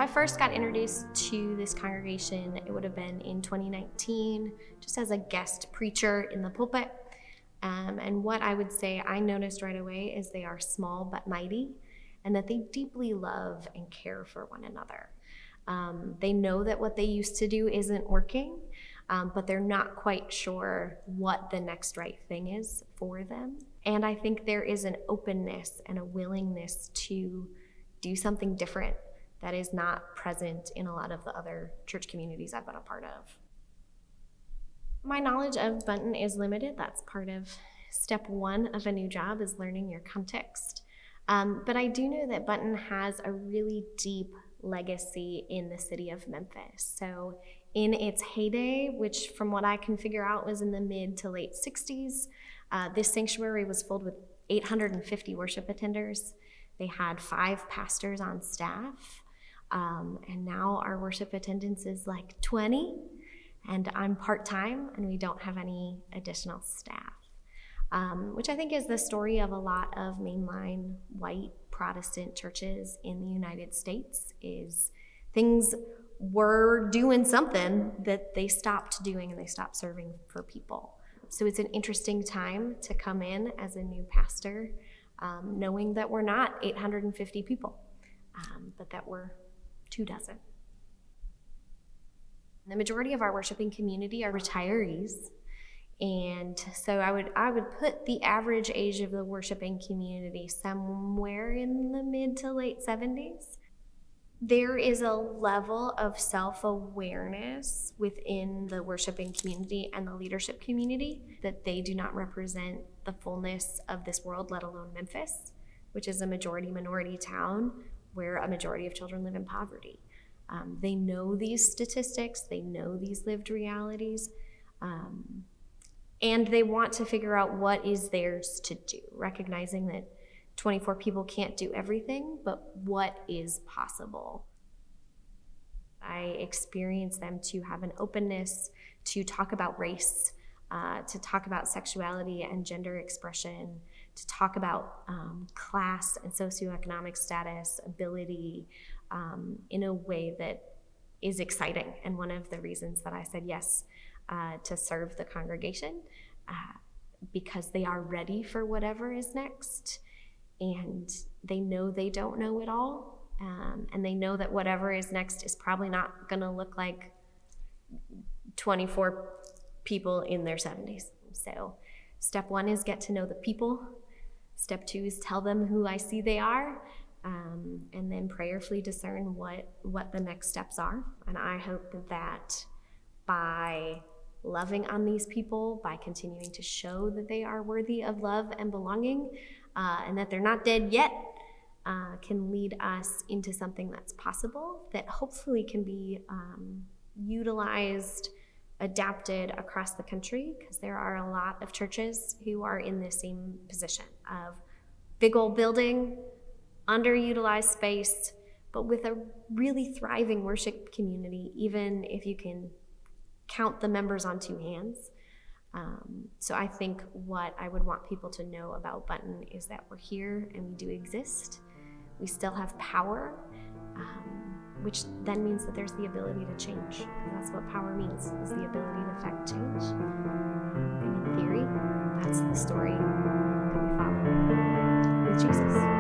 So I first got introduced to this congregation, it would have been in 2019, just as a guest preacher in the pulpit. And what I would say I noticed right away is they are small but mighty, and that they deeply love and care for one another. They know that what they used to do isn't working, but they're not quite sure what the next right thing is for them. And I think there is an openness and a willingness to do something different that is not present in a lot of the other church communities I've been a part of. My knowledge of Buntyn is limited. That's part of step one of a new job, is learning your context. But I do know that Buntyn has a really deep legacy in the city of Memphis. So in its heyday, which from what I can figure out was in the mid to late 60s, this sanctuary was filled with 850 worship attenders. They had 5 pastors on staff. And now our worship attendance is like 20, and I'm part-time, and we don't have any additional staff, which I think is the story of a lot of mainline white Protestant churches in the United States. Is things were doing something that they stopped doing, and they stopped serving for people. So it's an interesting time to come in as a new pastor, knowing that we're not 850 people, but that we're 24. The majority of our worshiping community are retirees, and so I would put the average age of the worshiping community somewhere in the mid to late 70s. There is a level of self-awareness within the worshiping community and the leadership community that they do not represent the fullness of this world, let alone Memphis, which is a majority-minority town where a majority of children live in poverty. They know these statistics, they know these lived realities, and they want to figure out what is theirs to do, recognizing that 24 people can't do everything, but what is possible. I experience them to have an openness to talk about race, to talk about sexuality and gender expression, to talk about class and socioeconomic status, ability, in a way that is exciting. And one of the reasons that I said yes to serve the congregation, because they are ready for whatever is next, and they know they don't know it all, and they know that whatever is next is probably not going to look like 24 people in their 70s. So step one is get to know the people. Step two is tell them who I see they are, and then prayerfully discern what the next steps are. And I hope that by loving on these people, by continuing to show that they are worthy of love and belonging, and that they're not dead yet, can lead us into something that's possible, that hopefully can be utilized, adapted across the country, because there are a lot of churches who are in the same position of big old building, underutilized space, but with a really thriving worship community, even if you can count the members on 2 hands. So I think what I would want people to know about Buntyn is that we're here and we do exist. We still have power, which then means that there's the ability to change, because that's what power means, is the ability to affect change. And in theory, that's the story that we follow with Jesus.